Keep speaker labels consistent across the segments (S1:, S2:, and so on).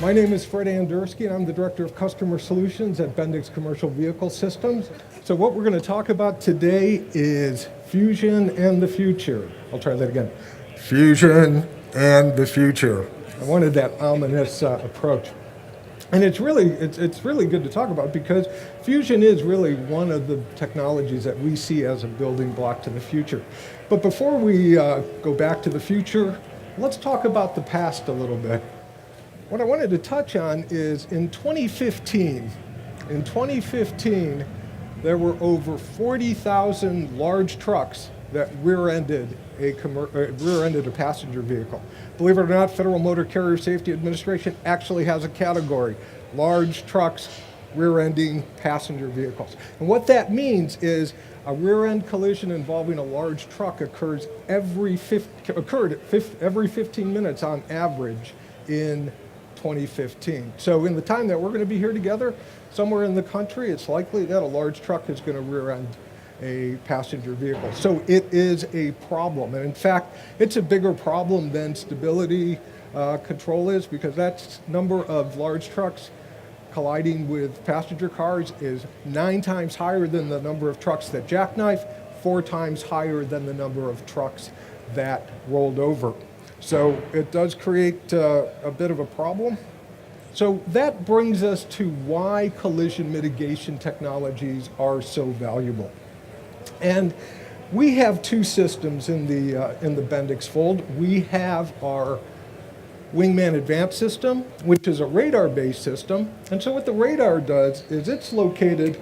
S1: My name is Fred Andersky, and I'm the Director of Customer Solutions at Bendix Commercial Vehicle Systems. So what we're going to talk about today is fusion and the future. I'll try that again. Fusion and the future. I wanted that ominous approach. And it's really good to talk about because fusion is really one of the technologies that we see as a building block to the future. But before we go back to the future, let's talk about the past a little bit. What I wanted to touch on is in 2015, there were over 40,000 large trucks that rear-ended a passenger vehicle. Believe it or not, Federal Motor Carrier Safety Administration actually has a category, large trucks rear-ending passenger vehicles. And what that means is a rear-end collision involving a large truck occurred every 15 minutes on average in 2015. So in the time that we're going to be here together, somewhere in the country, it's likely that a large truck is going to rear-end a passenger vehicle. So it is a problem. And in fact, it's a bigger problem than stability control is, because that number of large trucks colliding with passenger cars is 9 times higher than the number of trucks that jackknife, 4 times higher than the number of trucks that rolled over. So it does create a bit of a problem. So that brings us to why collision mitigation technologies are so valuable. And we have 2 systems in the Bendix fold. We have our Wingman Advanced system, which is a radar-based system. And so what the radar does is it's located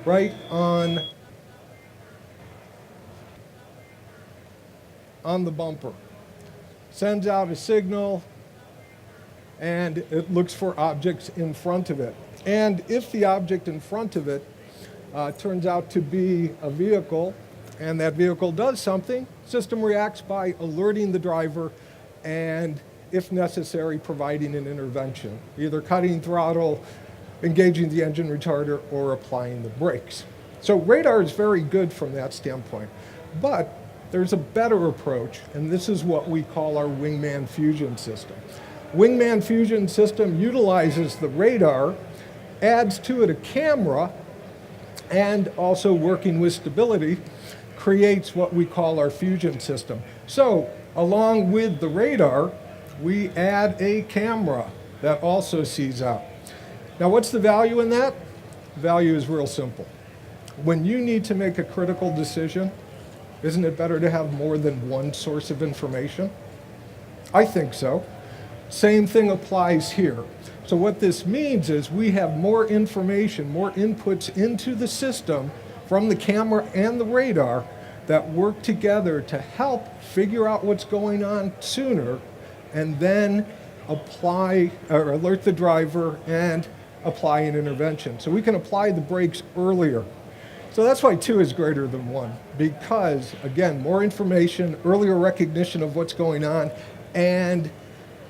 S1: right on the bumper. Sends out a signal, and it looks for objects in front of it. And if the object in front of it turns out to be a vehicle, and that vehicle does something, system reacts by alerting the driver and, if necessary, providing an intervention, either cutting throttle, engaging the engine retarder, or applying the brakes. So radar is very good from that standpoint. But there's a better approach, and this is what we call our Wingman Fusion system. Wingman Fusion system utilizes the radar, adds to it a camera, and also working with stability, creates what we call our fusion system. So along with the radar, we add a camera that also sees out. Now what's the value in that? The value is real simple. When you need to make a critical decision, isn't it better to have more than one source of information? I think so. Same thing applies here. So what this means is we have more information, more inputs into the system from the camera and the radar that work together to help figure out what's going on sooner, and then apply or alert the driver and apply an intervention. So we can apply the brakes earlier. So that's why 2 is greater than 1, because, again, more information, earlier recognition of what's going on, and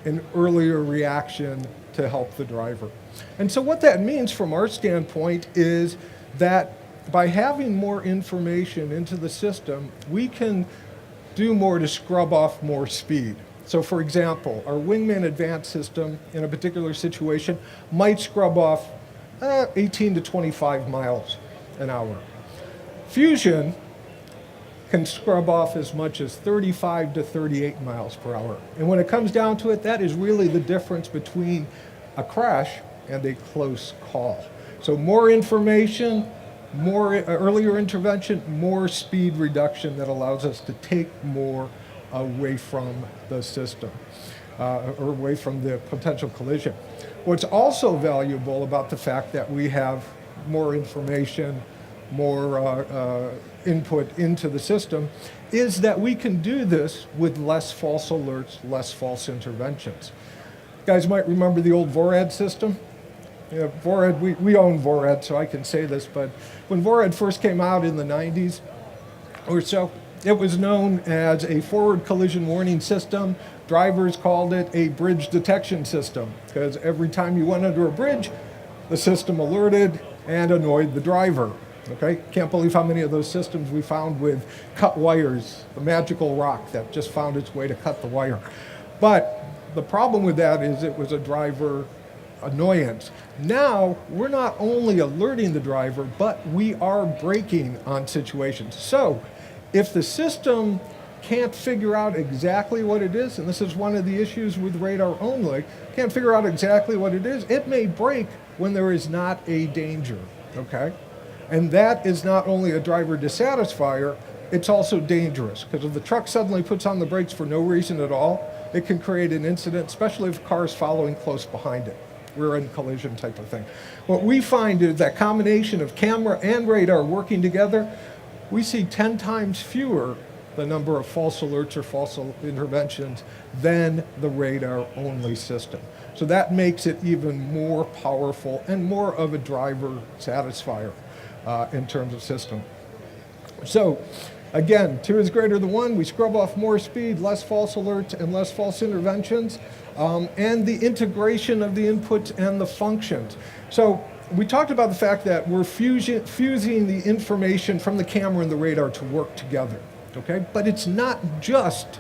S1: an earlier reaction to help the driver. And so what that means from our standpoint is that by having more information into the system, we can do more to scrub off more speed. So for example, our Wingman Advanced system in a particular situation might scrub off 18 to 25 miles an hour. Fusion can scrub off as much as 35 to 38 miles per hour. And when it comes down to it, that is really the difference between a crash and a close call. So more information, more earlier intervention, more speed reduction that allows us to take more away from the system, or away from the potential collision. What's also valuable about the fact that we have more information, more input into the system, is that we can do this with less false alerts, less false interventions. You guys might remember the old VORAD system. VORAD, we own VORAD, so I can say this, but when VORAD first came out in the 90s or so, it was known as a forward collision warning system. Drivers called it a bridge detection system, because every time you went under a bridge, the system alerted and annoyed the driver. Okay, can't believe how many of those systems we found with cut wires, the magical rock that just found its way to cut the wire. But the problem with that is it was a driver annoyance. Now, we're not only alerting the driver, but we are braking on situations. So, if the system can't figure out exactly what it is, and this is one of the issues with radar only, can't figure out exactly what it is, it may brake when there is not a danger, okay? And that is not only a driver dissatisfier, it's also dangerous, because if the truck suddenly puts on the brakes for no reason at all, it can create an incident, especially if a car is following close behind it. Rear-end collision type of thing. What we find is that combination of camera and radar working together, we see 10 times fewer the number of false alerts or false interventions than the radar-only system. So that makes it even more powerful and more of a driver satisfier in terms of system. So again, 2 is greater than 1. We scrub off more speed, less false alerts, and less false interventions, and the integration of the inputs and the functions. So we talked about the fact that we're fusing the information from the camera and the radar to work together, okay? But it's not just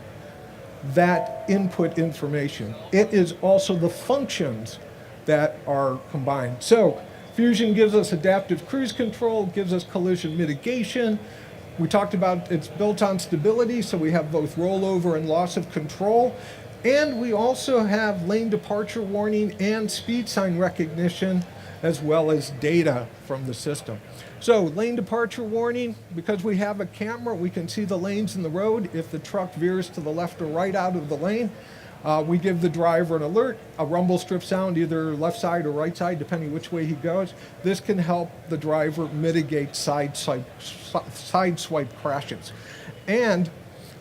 S1: that input information. It is also the functions that are combined. So fusion gives us adaptive cruise control, gives us collision mitigation. We talked about it's built on stability, so we have both rollover and loss of control. And we also have lane departure warning and speed sign recognition, as well as data from the system. So lane departure warning, because we have a camera, we can see the lanes in the road. If the truck veers to the left or right out of the lane, we give the driver an alert, a rumble strip sound, either left side or right side, depending which way he goes. This can help the driver mitigate side swipe crashes. And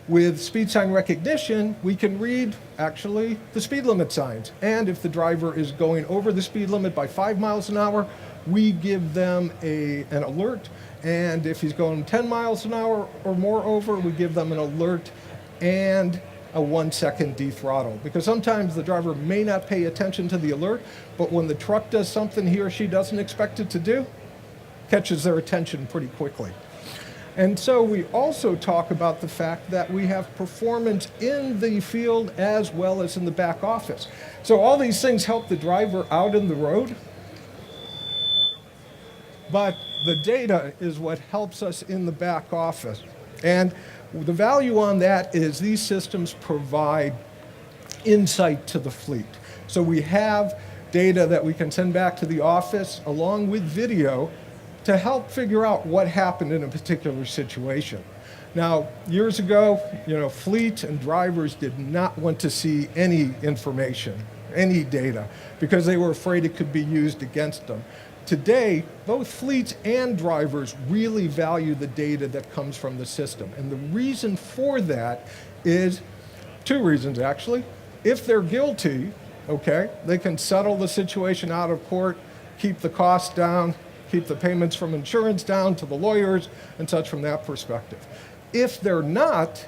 S1: with speed sign recognition, we can read, actually, the speed limit signs. And if the driver is going over the speed limit by 5 miles an hour, we give them an alert. And if he's going 10 miles an hour or more over, we give them an alert and a 1-second dethrottle. Because sometimes the driver may not pay attention to the alert, but when the truck does something he or she doesn't expect it to do, catches their attention pretty quickly. And so we also talk about the fact that we have performance in the field as well as in the back office. So all these things help the driver out in the road, but the data is what helps us in the back office. And the value on that is these systems provide insight to the fleet. So we have data that we can send back to the office along with video to help figure out what happened in a particular situation. Now, years ago, fleet and drivers did not want to see any information, any data, because they were afraid it could be used against them. Today, both fleets and drivers really value the data that comes from the system. And the reason for that is 2 reasons, actually. If they're guilty, okay, they can settle the situation out of court, keep the costs down, keep the payments from insurance down to the lawyers and such from that perspective. If they're not,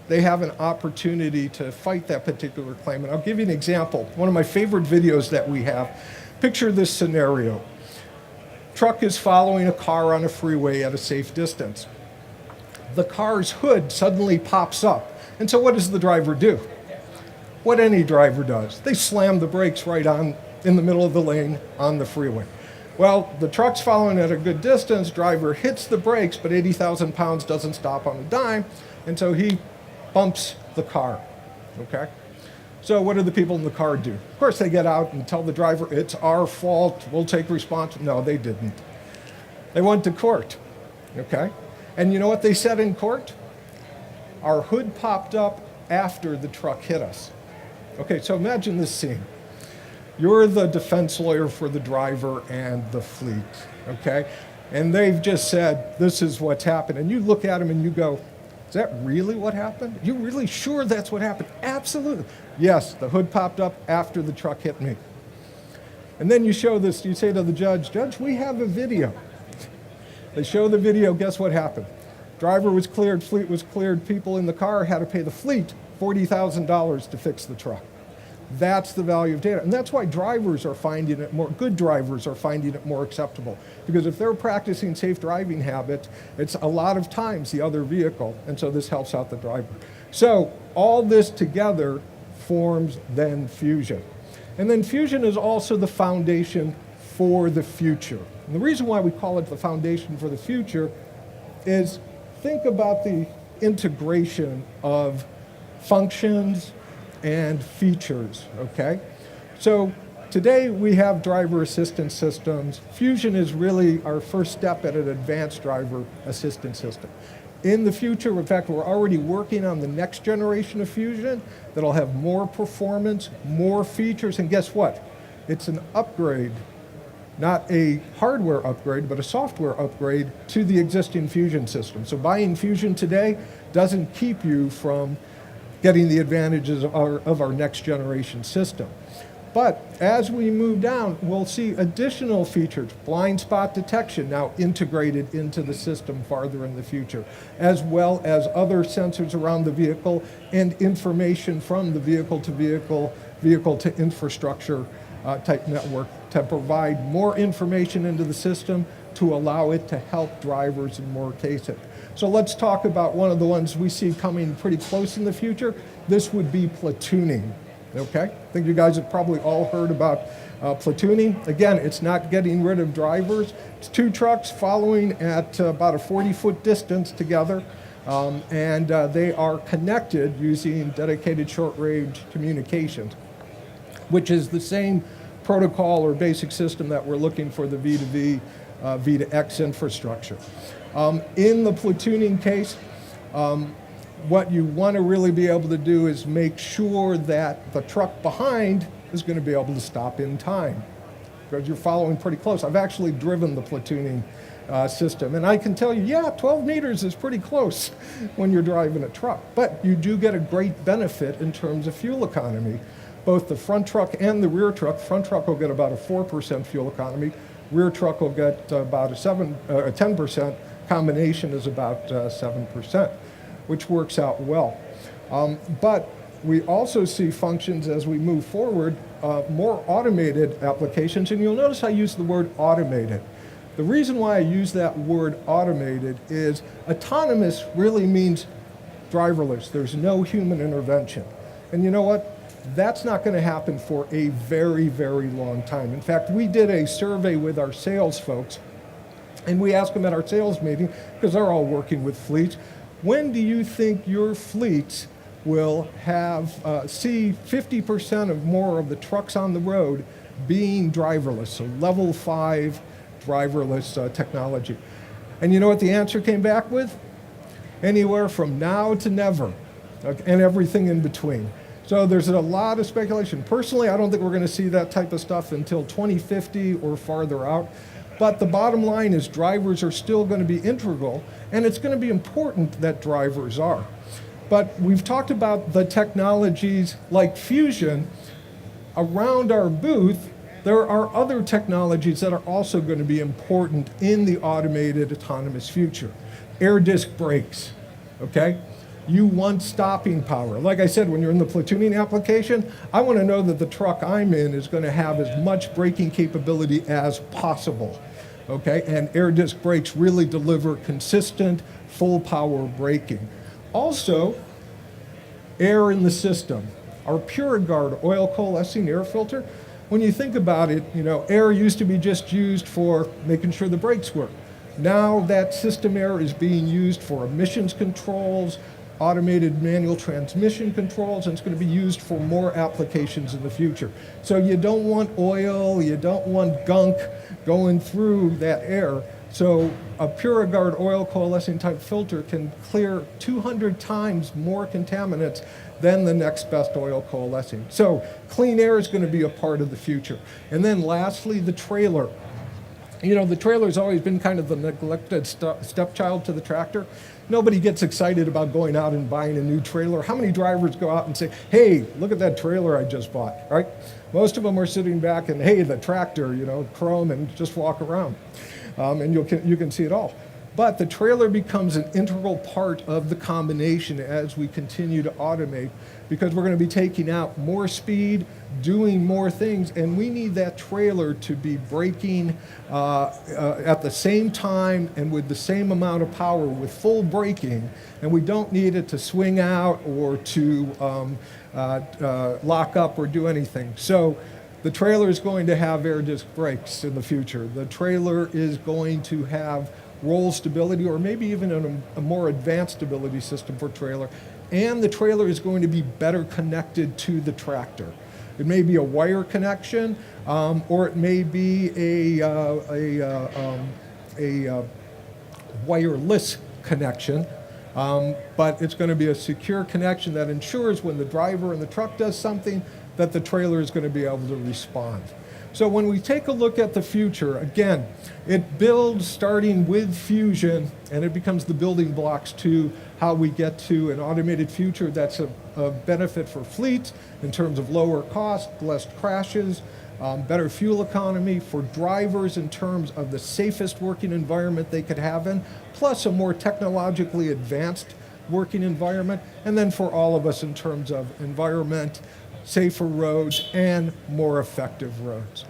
S1: they have an opportunity to fight that particular claim. And I'll give you an example. One of my favorite videos that we have, picture this scenario. Truck is following a car on a freeway at a safe distance. The car's hood suddenly pops up. And so what does the driver do? What any driver does. They slam the brakes right on in the middle of the lane on the freeway. Well, the truck's following at a good distance, driver hits the brakes, but 80,000 pounds doesn't stop on a dime, and so he bumps the car, okay? So what do the people in the car do? Of course, they get out and tell the driver, it's our fault, we'll take responsibility. No, they didn't. They went to court, okay? And you know what they said in court? Our hood popped up after the truck hit us. Okay, so imagine this scene. You're the defense lawyer for the driver and the fleet, okay? And they've just said, this is what's happened. And you look at them and you go, is that really what happened? You really sure that's what happened? Absolutely. Yes, the hood popped up after the truck hit me. And then you show this, you say to the judge, Judge, we have a video. They show the video, guess what happened? Driver was cleared, fleet was cleared, people in the car had to pay the fleet $40,000 to fix the truck. That's the value of data. And that's why drivers are finding it more, good drivers are finding it more acceptable. Because if they're practicing safe driving habits, it's a lot of times the other vehicle. And so this helps out the driver. So all this together forms than fusion. And then fusion is also the foundation for the future. And the reason why we call it the foundation for the future is think about the integration of functions and features, okay? So today we have driver assistance systems. Fusion is really our first step at an advanced driver assistance system. In the future, in fact, we're already working on the next generation of Fusion that'll have more performance, more features, and guess what? It's an upgrade, not a hardware upgrade, but a software upgrade to the existing Fusion system. So buying Fusion today doesn't keep you from getting the advantages of our next generation system. But as we move down, we'll see additional features, blind spot detection now integrated into the system farther in the future, as well as other sensors around the vehicle and information from the vehicle to infrastructure type network to provide more information into the system to allow it to help drivers in more cases. So let's talk about one of the ones we see coming pretty close in the future. This would be platooning. Okay, I think you guys have probably all heard about platooning. Again, it's not getting rid of drivers. It's two trucks following at about a 40-foot distance together, and they are connected using dedicated short-range communications, which is the same protocol or basic system that we're looking for the V2V, V2X infrastructure. In the platooning case, what you want to really be able to do is make sure that the truck behind is going to be able to stop in time, because you're following pretty close. I've actually driven the platooning system, and I can tell you, yeah, 12 meters is pretty close when you're driving a truck, but you do get a great benefit in terms of fuel economy. Both the front truck and the rear truck. Front truck will get about a 4% fuel economy. Rear truck will get about a 10%. Combination is about 7%. Which works out well. But we also see functions as we move forward, more automated applications, and you'll notice I use the word automated. The reason why I use that word automated is autonomous really means driverless. There's no human intervention. And you know what? That's not going to happen for a very, very long time. In fact, we did a survey with our sales folks, and we asked them at our sales meeting, because they're all working with fleets, when do you think your fleets will have see 50% of more of the trucks on the road being driverless, so level 5 driverless technology? And you know what the answer came back with? Anywhere from now to never, and everything in between. So there's a lot of speculation. Personally, I don't think we're going to see that type of stuff until 2050 or farther out. But the bottom line is drivers are still going to be integral, and it's going to be important that drivers are. But we've talked about the technologies like Fusion. Around our booth, there are other technologies that are also going to be important in the automated autonomous future. Air disc brakes, okay? You want stopping power. Like I said, when you're in the platooning application, I want to know that the truck I'm in is going to have as much braking capability as possible, okay? And air disc brakes really deliver consistent, full power braking. Also, air in the system. Our PureGuard oil coalescing air filter, when you think about it, you know, air used to be just used for making sure the brakes work. Now that system air is being used for emissions controls, automated manual transmission controls, and it's going to be used for more applications in the future. So you don't want oil, you don't want gunk going through that air. So a PureGuard oil coalescing type filter can clear 200 times more contaminants than the next best oil coalescing. So clean air is going to be a part of the future. And then lastly, the trailer. You know, the trailer's always been kind of the neglected stepchild to the tractor. Nobody gets excited about going out and buying a new trailer. How many drivers go out and say, hey, look at that trailer I just bought, right? Most of them are sitting back and, hey, the tractor, you know, chrome, and just walk around. And you can see it all. But the trailer becomes an integral part of the combination as we continue to automate, because we're going to be taking out more speed, doing more things, and we need that trailer to be braking at the same time and with the same amount of power with full braking, and we don't need it to swing out or to lock up or do anything. So the trailer is going to have air disc brakes in the future. The trailer is going to have roll stability, or maybe even a more advanced stability system for trailer, and the trailer is going to be better connected to the tractor. It may be a wire connection, or it may be a wireless connection, but it's going to be a secure connection that ensures when the driver in the truck does something that the trailer is going to be able to respond. So when we take a look at the future, again, it builds starting with fusion, and it becomes the building blocks to how we get to an automated future that's a benefit for fleets in terms of lower cost, less crashes, better fuel economy, for drivers in terms of the safest working environment they could have in, plus a more technologically advanced working environment, and then for all of us in terms of environment, safer roads, and more effective roads.